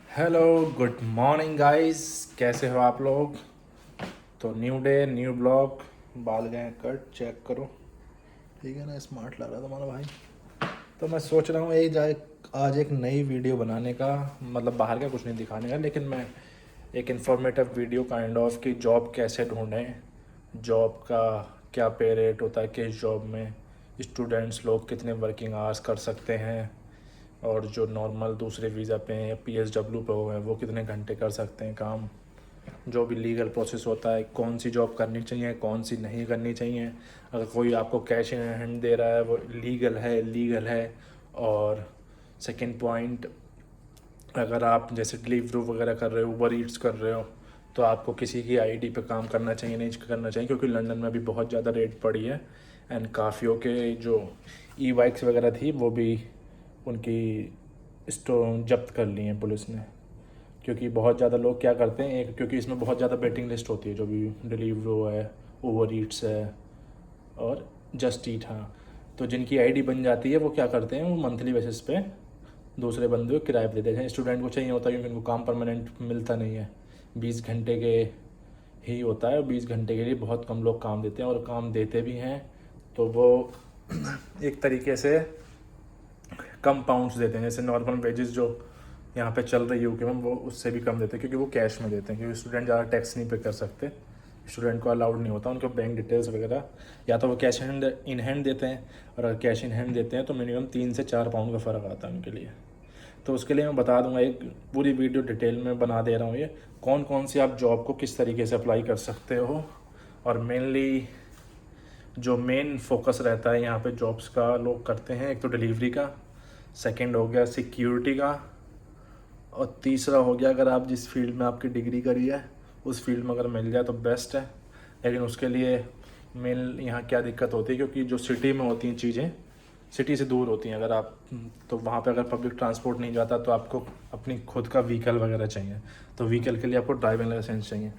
Hello, good morning guys. कैसे हो आप लोग? तो न्यू डे न्यू ब्लॉग। बाल गए कट, चेक करो। ठीक है ना, स्मार्ट लग रहा था हमारा भाई। तो मैं सोच रहा हूँ एक जाए आज एक नई वीडियो बनाने का, मतलब बाहर का कुछ नहीं दिखाने का, लेकिन मैं एक इन्फॉर्मेटिव वीडियो काइंड ऑफ कि जॉब कैसे ढूंढें, जॉब का क्या पे रेट होता है, किस जॉब में स्टूडेंट्स लोग कितने वर्किंग आवर्स कर सकते हैं, और जो नॉर्मल दूसरे वीज़ा पे हैं या PSW पे हो गए वो कितने घंटे कर सकते हैं काम, जो भी लीगल प्रोसेस होता है, कौन सी जॉब करनी चाहिए कौन सी नहीं करनी चाहिए, अगर कोई आपको कैश इन हैंड दे रहा है वो लीगल है इलीगल है। और सेकंड पॉइंट, अगर आप जैसे डिलीवरी वगैरह कर रहे हो, ऊबर ईट्स कर रहे हो, तो आपको किसी की आईडी पे काम करना चाहिए नहीं करना चाहिए, क्योंकि लंदन में भी बहुत ज़्यादा रेट पड़ी है। एंड काफ़ियों के जो ई बाइक्स वगैरह थी वो भी उनकी जब्त कर ली हैं पुलिस ने, क्योंकि बहुत ज़्यादा लोग क्या करते हैं, एक क्योंकि इसमें बहुत ज़्यादा वेटिंग लिस्ट होती है, जो भी डिलीवरो है, ऊबर ईट्स है और जस्ट ईट। हाँ, तो जिनकी आईडी बन जाती है वो क्या करते हैं, वो मंथली बेसिस पे दूसरे बंदे को किराए पे देते हैं। स्टूडेंट को चाहिए होता है क्योंकि उनको काम परमानेंट मिलता नहीं है, 20 घंटे के ही होता है, और 20 घंटे के लिए बहुत कम लोग काम देते हैं, और काम देते भी हैं तो वो एक तरीके से कम पाउंड्स देते हैं। जैसे नॉर्मल वेजेस जो यहाँ पे चल रही है यूके में, वो उससे भी कम देते हैं, क्योंकि वो कैश में देते हैं, क्योंकि स्टूडेंट ज़्यादा टैक्स नहीं पे कर सकते, स्टूडेंट को अलाउड नहीं होता, उनके बैंक डिटेल्स वगैरह या तो वो कैश इन हैंड देते हैं, और अगर कैश इन हैंड देते हैं तो मिनिमम 3 से 4 पाउंड का फ़र्क आता है उनके लिए। तो उसके लिए मैं बता दूंगा, एक पूरी वीडियो डिटेल में बना दे रहा हूँ, ये कौन कौन सी आप जॉब को किस तरीके से अप्लाई कर सकते हो, और मेनली जो मेन फोकस रहता है यहाँ पे जॉब्स का लोग करते हैं, एक तो डिलीवरी का, सेकंड हो गया सिक्योरिटी का, और तीसरा हो गया अगर आप जिस फील्ड में आपकी डिग्री करी है उस फील्ड में अगर मिल जाए तो बेस्ट है। लेकिन उसके लिए मेन यहाँ क्या दिक्कत होती है, क्योंकि जो सिटी में होती हैं चीज़ें सिटी से दूर होती हैं, अगर आप तो वहाँ पे अगर पब्लिक ट्रांसपोर्ट नहीं जाता तो आपको अपनी खुद का व्हीकल वगैरह चाहिए, तो व्हीकल के लिए आपको ड्राइविंग लाइसेंस चाहिए।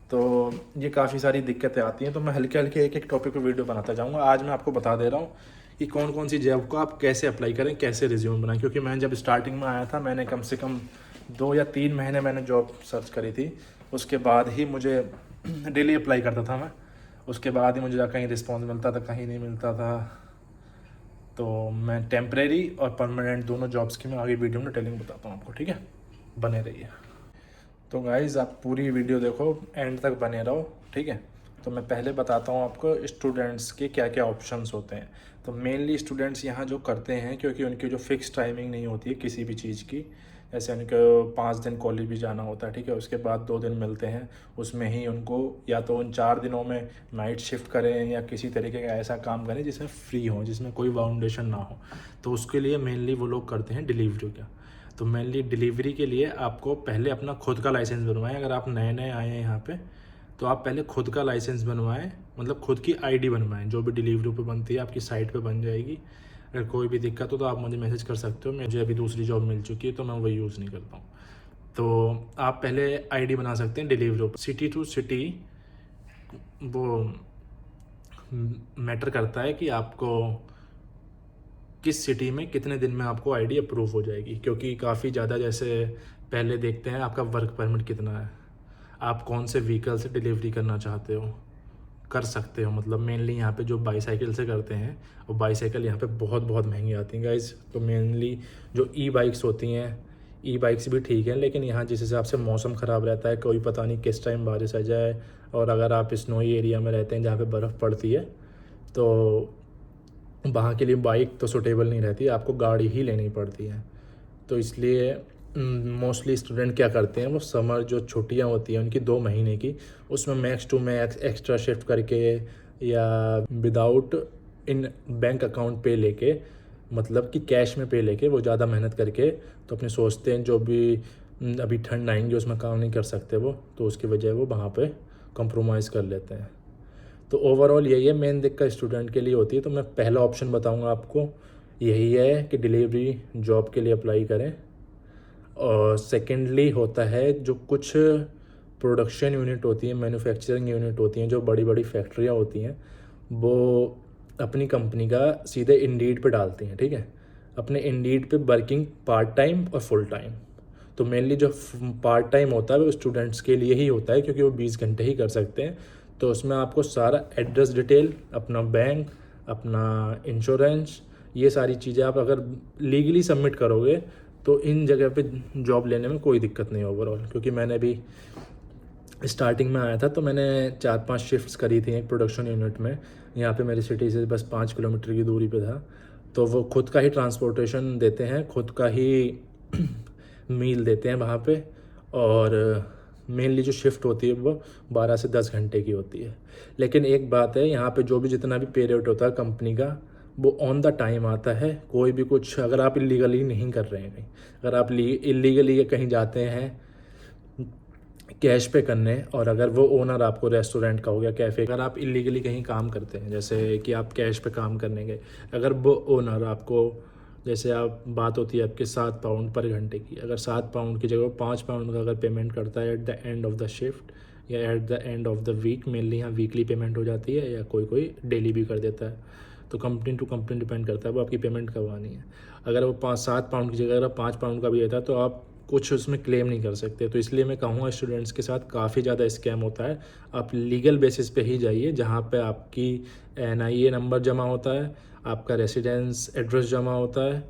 तो ये काफ़ी सारी दिक्कतें आती हैं, तो मैं हल्के हल्के एक एक टॉपिक पे वीडियो बनाता जाऊँगा। आज मैं आपको बता दे रहा हूँ कि कौन कौन सी जॉब को आप कैसे अप्लाई करें, कैसे रिज्यूम बनाएं, क्योंकि मैं जब स्टार्टिंग में आया था मैंने कम से कम 2 या 3 महीने मैंने जॉब सर्च करी थी, उसके बाद ही मुझे डेली अप्लाई करता था मैं, उसके बाद ही मुझे कहीं रिस्पॉन्स मिलता था कहीं नहीं मिलता था। तो मैं टेम्परेरी और परमानेंट दोनों जॉब्स की मैं आगे वीडियो में डिटेलिंग बताता हूँ आपको, ठीक है, बने रहिए। तो गाइज़ आप पूरी वीडियो देखो, एंड तक बने रहो, ठीक है। तो मैं पहले बताता हूँ आपको स्टूडेंट्स के क्या क्या ऑप्शंस होते हैं। तो मेनली स्टूडेंट्स यहाँ जो करते हैं, क्योंकि उनकी जो फिक्स टाइमिंग नहीं होती है किसी भी चीज़ की, जैसे उनको 5 दिन कॉलेज भी जाना होता है, ठीक है, उसके बाद 2 दिन मिलते हैं, उसमें ही उनको या तो उन 4 दिनों में नाइट शिफ्ट करें या किसी तरीके का ऐसा काम करें जिसमें फ्री हो, जिसमें कोई बाउंडेशन ना हो। तो उसके लिए मेनली वो लोग करते हैं डिलीवरी का। तो मेनली डिलीवरी के लिए आपको पहले अपना खुद का लाइसेंस बनवाएं। अगर आप नए नए आए हैं यहाँ पे तो आप पहले खुद का लाइसेंस बनवाएं, मतलब खुद की आईडी बनवाएं, जो भी डिलीवरी पे बनती है आपकी साइट पे बन जाएगी। अगर कोई भी दिक्कत हो तो आप मुझे मैसेज कर सकते हो, मुझे अभी दूसरी जॉब मिल चुकी है तो मैं वही यूज़ नहीं करता हूँ। तो आप पहले आईडी बना सकते हैं डिलीवरी। सिटी टू सिटी वो मैटर करता है कि आपको किस सिटी में कितने दिन में आपको आईडी अप्रूव हो जाएगी, क्योंकि काफ़ी ज़्यादा, जैसे पहले देखते हैं आपका वर्क परमिट कितना है, आप कौन से व्हीकल से डिलीवरी करना चाहते हो, कर सकते हो। मतलब मेनली यहाँ पे जो बाईसाइकिल से करते हैं, और बाईसाइकिल यहाँ पे बहुत बहुत महंगी आती हैं गाइज। तो मेनली जो ई बाइक्स होती हैं, ई बाइक्स भी ठीक है, लेकिन यहाँ जिस हिसाब से मौसम ख़राब रहता है, कोई पता नहीं किस टाइम बारिश आ जाए, और अगर आप स्नोई एरिया में रहते हैं जहाँ पे बर्फ़ पड़ती है तो वहाँ के लिए बाइक तो सूटेबल नहीं रहती, आपको गाड़ी ही लेनी पड़ती है। तो इसलिए मोस्टली स्टूडेंट क्या करते हैं, वो समर जो छुट्टियाँ होती हैं उनकी 2 महीने की, उसमें max to max extra shift करके या विदाउट इन बैंक अकाउंट पे लेके, मतलब कि कैश में पे लेके वो ज़्यादा मेहनत करके, तो अपने सोचते हैं जो भी अभी ठंड आएंगे उसमें काम नहीं कर सकते वो, तो उसकी वजह वो वहाँ पे कंप्रोमाइज़ कर लेते हैं। तो ओवरऑल यही है मेन दिक्कत स्टूडेंट के लिए होती है। तो मैं पहला ऑप्शन बताऊंगा आपको, यही है कि डिलीवरी जॉब के लिए अप्लाई करें। और सेकेंडली होता है जो कुछ प्रोडक्शन यूनिट होती हैं, मैन्युफैक्चरिंग यूनिट होती हैं, जो बड़ी बड़ी फैक्ट्रियाँ होती हैं, वो अपनी कंपनी का सीधे इंडीड पे डालती हैं, ठीक है, अपने इंडीड पे वर्किंग पार्ट टाइम और फुल टाइम। तो मेनली जो पार्ट टाइम होता है वो स्टूडेंट्स के लिए ही होता है, क्योंकि वो 20 घंटे ही कर सकते हैं। तो उसमें आपको सारा एड्रेस डिटेल, अपना बैंक, अपना इंश्योरेंस, ये सारी चीज़ें आप अगर लीगली सबमिट करोगे तो इन जगह पे जॉब लेने में कोई दिक्कत नहीं ओवरऑल। क्योंकि मैंने भी स्टार्टिंग में आया था तो मैंने 4-5 शिफ्ट्स करी थी एक प्रोडक्शन यूनिट में। यहाँ पे मेरी सिटी से बस 5 किलोमीटर की दूरी पे था। तो वो खुद का ही ट्रांसपोर्टेशन देते हैं, खुद का ही मील देते हैं वहाँ पे, और मेनली जो शिफ्ट होती है वो 12 से 10 घंटे की होती है। लेकिन एक बात है, यहाँ पे जो भी जितना भी पे रेट होता है कंपनी का, वो ऑन द टाइम आता है। कोई भी कुछ अगर आप इलीगली नहीं कर रहे हैं कहीं, अगर आप इलीगली कहीं जाते हैं कैश पे करने, और अगर वो ओनर आपको रेस्टोरेंट का हो गया, कैफ़े, अगर आप इलीगली कहीं काम करते हैं, जैसे कि आप कैश पे काम करने गए, अगर वो ओनर आपको, जैसे आप बात होती है आपके 7 पाउंड पर घंटे की, अगर 7 पाउंड की जगह 5 पाउंड का अगर पेमेंट करता है at the end of the shift या at the end of the week, mainly यहाँ वीकली पेमेंट हो जाती है या कोई कोई डेली भी कर देता है, तो कंपनी टू कंपनी डिपेंड करता है वो आपकी पेमेंट करवानी है। अगर वो 7 पाउंड की जगह अगर 5 पाउंड का भी देता है तो आप कुछ उसमें क्लेम नहीं कर सकते। तो इसलिए मैं कहूँगा स्टूडेंट्स के साथ काफ़ी ज़्यादा स्कैम होता है। आप लीगल बेसिस पे ही जाइए, जहाँ पे आपकी NIA नंबर जमा होता है, आपका रेसिडेंस एड्रेस जमा होता है,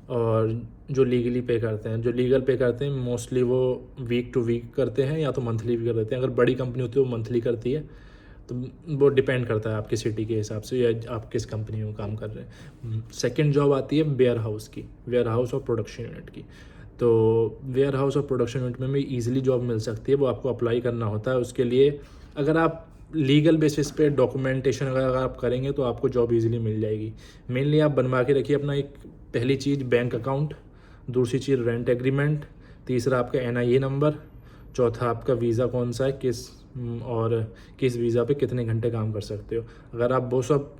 और जो लीगली पे करते हैं, जो लीगल पे करते हैं मोस्टली वो वीक टू वीक करते हैं या तो मंथली भी कर देते हैं। अगर बड़ी कंपनी होती है वो मंथली करती है, तो वो डिपेंड करता है आपकी सिटी के हिसाब से या आप किस कंपनी में काम कर रहे हैं। सेकंड जॉब आती है वेयर हाउस की, वेयर हाउस और प्रोडक्शन यूनिट की। तो वेयर हाउस और प्रोडक्शन यूनिट में भी ईजिली जॉब मिल सकती है। वो आपको अप्लाई करना होता है, उसके लिए अगर आप लीगल बेसिस पे डॉक्यूमेंटेशन अगर आप करेंगे तो आपको जॉब इजीली मिल जाएगी। मेनली आप बनवा के रखिए अपना एक, पहली चीज़ बैंक अकाउंट, दूसरी चीज़ रेंट एग्रीमेंट, तीसरा आपका NIA नंबर, चौथा आपका वीज़ा कौन सा है, और किस वीज़ा पे कितने घंटे काम कर सकते हो। अगर आप वो सब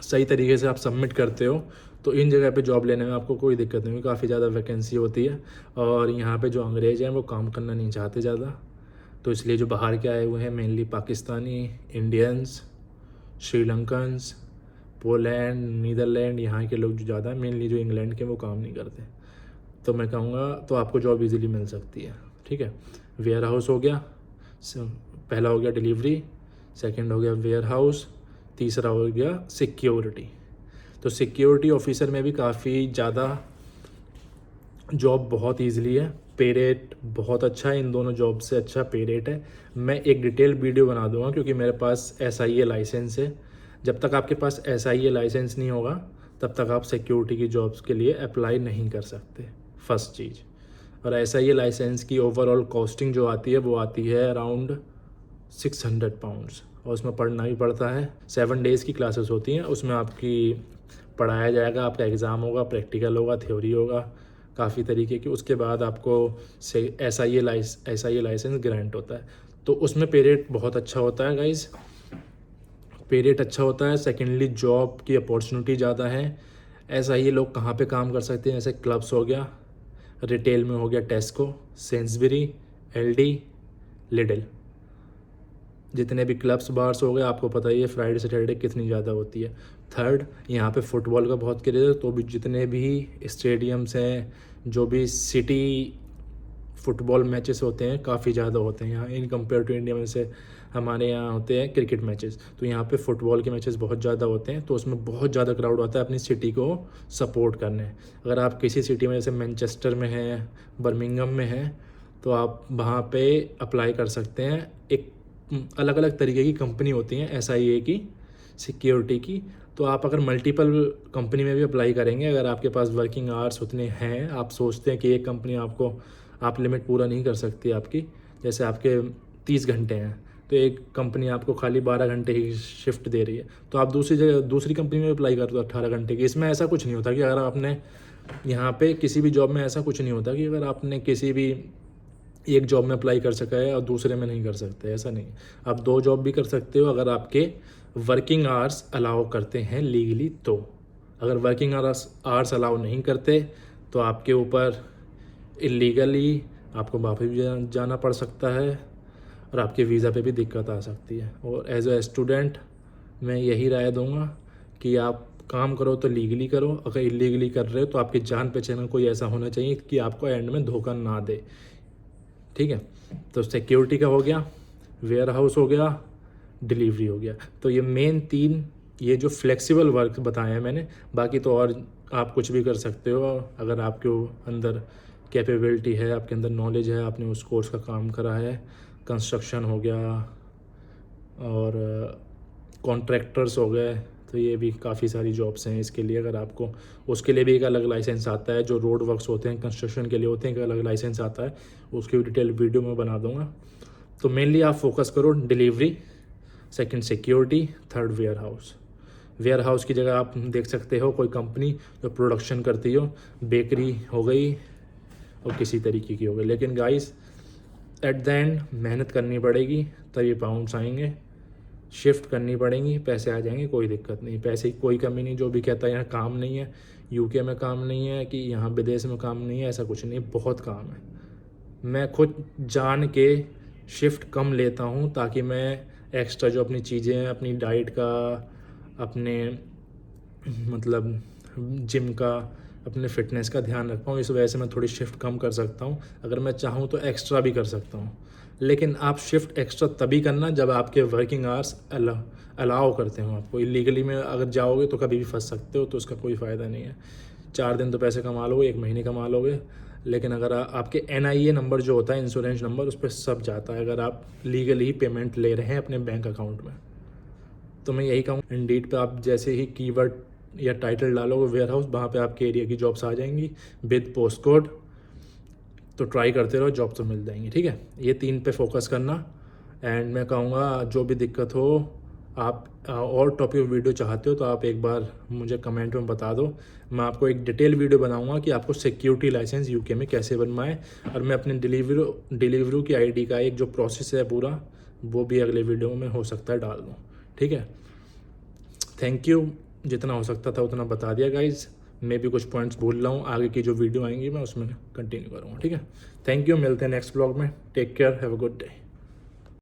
सही तरीके से आप सबमिट करते हो तो इन जगह पे जॉब लेने में आपको कोई दिक्कत नहीं होगी। काफ़ी ज़्यादा वैकेंसी होती है, और यहाँ पे जो अंग्रेज़ हैं वो काम करना नहीं चाहते ज़्यादा, तो इसलिए जो बाहर के आए हुए हैं mainly Pakistani, Indians, Sri Lankans, Poland, Netherland, यहाँ के लोग जो ज़्यादा, मेनली जो इंग्लैंड के वो काम नहीं करते। तो मैं कहूँगा तो आपको जॉब इजीली मिल सकती है। ठीक है, वेयर हाउस हो गया, पहला हो गया डिलीवरी, सेकंड हो गया वेयर हाउस, तीसरा हो गया सिक्योरिटी। तो सिक्योरिटी ऑफिसर में भी काफ़ी ज़्यादा जॉब बहुत ईजिली है, पे रेट बहुत अच्छा है, इन दोनों जॉब से अच्छा पे रेट है। मैं एक डिटेल वीडियो बना दूंगा क्योंकि मेरे पास SIA लाइसेंस है। जब तक आपके पास SIA लाइसेंस नहीं होगा तब तक आप सिक्योरिटी की जॉब्स के लिए अप्लाई नहीं कर सकते, फर्स्ट चीज़। और SIA लाइसेंस की ओवरऑल कॉस्टिंग जो आती है वो आती है अराउंड 600 पाउंड्स, और उसमें पढ़ना भी पड़ता है। 7 डेज़ की क्लासेस होती हैं, उसमें आपकी पढ़ाया जाएगा, आपका एग्ज़ाम होगा, प्रैक्टिकल होगा, थ्योरी होगा, काफ़ी तरीके की। उसके बाद आपको SIA लाइसेंस ग्रांट होता है। तो उसमें पे रेट बहुत अच्छा होता है गाइज़, पे रेट अच्छा होता है। सेकेंडली जॉब की अपॉर्चुनिटी ज़्यादा है। SIA लोग कहाँ पे काम कर सकते हैं, जैसे क्लब्स हो गया, रिटेल में हो गया टेस्को, सेंसबरी, LD, लिडल, जितने भी क्लब्स बार्स हो गए, आपको पता ही है फ्राइडे सैटरडे कितनी ज़्यादा होती है। थर्ड, यहाँ पे फुटबॉल का बहुत क्रेज़ है, तो भी जितने भी स्टेडियम्स हैं, जो भी सिटी फुटबॉल मैचेस होते हैं काफ़ी ज़्यादा होते हैं यहाँ इन कंपेयर टू इंडिया में। से हमारे यहाँ होते हैं क्रिकेट मैचेस, तो यहाँ पे फुटबॉल के मैचेस बहुत ज़्यादा होते हैं, तो उसमें बहुत ज़्यादा क्राउड आता है अपनी सिटी को सपोर्ट करने। अगर आप किसी सिटी में जैसे मैनचेस्टर में हैं, बर्मिंघम में हैं, तो आप वहाँ पे अप्लाई कर सकते हैं। एक अलग अलग तरीके की कंपनी होती हैं SIA की, सिक्योरिटी की, तो आप अगर मल्टीपल कंपनी में भी अप्लाई करेंगे, अगर आपके पास वर्किंग आवर्स उतने हैं, आप सोचते हैं कि एक कंपनी आपको, आप लिमिट पूरा नहीं कर सकती आपकी, जैसे आपके 30 घंटे हैं तो एक कंपनी आपको खाली 12 घंटे ही शिफ्ट दे रही है, तो आप दूसरी कंपनी में अप्लाई कर दो 18 घंटे की। इसमें ऐसा कुछ नहीं होता कि अगर आपने यहाँ पे किसी भी जॉब में ऐसा कुछ नहीं होता कि अगर आपने किसी भी एक जॉब में अप्लाई कर सका है और दूसरे में नहीं कर सकते, ऐसा नहीं। आप 2 जॉब भी कर सकते हो अगर आपके वर्किंग आवर्स अलाउ करते हैं लीगली। तो अगर वर्किंग आवर्स अलाउ नहीं करते तो आपके ऊपर इलीगली आपको वापस भी जाना पड़ सकता है और आपके वीज़ा पे भी दिक्कत आ सकती है। और एज ए स्टूडेंट मैं यही राय दूंगा कि आप काम करो तो लीगली करो, अगर इलीगली कर रहे हो तो आपकी जान पहचान का कोई ऐसा होना चाहिए कि आपको एंड में धोखा ना दे, ठीक है। तो सिक्योरिटी का हो गया, वेयर हाउस हो गया, डिलीवरी हो गया। तो ये मेन 3 ये जो फ्लेक्सिबल वर्क बताए हैं मैंने, बाकी तो और आप कुछ भी कर सकते हो अगर आपके अंदर कैपेबिलिटी है, आपके अंदर नॉलेज है, आपने उस कोर्स का काम करा है। कंस्ट्रक्शन हो गया और कॉन्ट्रैक्टर्स हो गए, तो ये भी काफ़ी सारी जॉब्स हैं इसके लिए। अगर आपको उसके लिए भी एक अलग लाइसेंस आता है, जो रोड वर्क्स होते हैं कंस्ट्रक्शन के लिए होते हैं, एक अलग लाइसेंस आता है, उसकी भी डिटेल वीडियो में बना दूंगा। तो मेनली आप फोकस करो delivery, second security, third warehouse. Warehouse की जगह आप देख सकते हो कोई कंपनी जो प्रोडक्शन करती हो, बेकरी हो गई और किसी तरीके की हो गई। लेकिन गाइस एट द एंड मेहनत करनी पड़ेगी तभी पाउंड्स आएंगे, शिफ्ट करनी पड़ेंगी, पैसे आ जाएंगे, कोई दिक्कत नहीं, पैसे की कोई कमी नहीं। जो भी कहता है यहाँ काम नहीं है, यूके में काम नहीं है, कि यहाँ विदेश में काम नहीं है, ऐसा कुछ नहीं, बहुत काम है। मैं खुद जान के शिफ्ट कम लेता हूँ ताकि मैं एक्स्ट्रा जो अपनी चीज़ें हैं, अपनी डाइट का, अपने मतलब जिम का, अपने फिटनेस का ध्यान रख पाऊँ, इस वजह से मैं थोड़ी शिफ्ट कम कर सकता हूँ। अगर मैं चाहूँ तो एक्स्ट्रा भी कर सकता हूँ, लेकिन आप शिफ्ट एक्स्ट्रा तभी करना जब आपके वर्किंग आवर्स अलाउ करते हो आपको। इलीगली में अगर जाओगे तो कभी भी फंस सकते हो, तो उसका कोई फ़ायदा नहीं है। 4 दिन तो पैसे कमा लोगे, 1 महीने कमा लोगे, लेकिन अगर आपके NIA नंबर जो होता है, इंश्योरेंस नंबर, उस पर सब जाता है अगर आप लीगली ही पेमेंट ले रहे हैं अपने बैंक अकाउंट में। तो मैं यही कहूँ, इंडीड पे आप जैसे ही कीवर्ड या टाइटल डालोगे वेयर हाउस, वहाँ पे आपके एरिया की जॉब्स आ जाएंगी विद पोस्ट कोड। तो ट्राई करते रहो, जॉब तो मिल जाएंगी, ठीक है। ये 3 पे फोकस करना। एंड मैं कहूँगा जो भी दिक्कत हो, आप और टॉपिक वीडियो चाहते हो तो आप एक बार मुझे कमेंट में बता दो। मैं आपको एक डिटेल वीडियो बनाऊंगा कि आपको सिक्योरिटी लाइसेंस यूके में कैसे बनवाएं, और मैं अपने डिलीवरी की ID का एक जो प्रोसेस है पूरा, वो भी अगले वीडियो में हो सकता है डाल दूँ, ठीक है। थैंक यू, जितना हो सकता था उतना बता दिया गाइज। मैं भी कुछ पॉइंट्स भूल रहा हूँ, आगे की जो वीडियो आएंगी मैं उसमें कंटिन्यू करूँगा, ठीक है। थैंक यू, मिलते हैं नेक्स्ट ब्लॉग में। Take care, have a good day.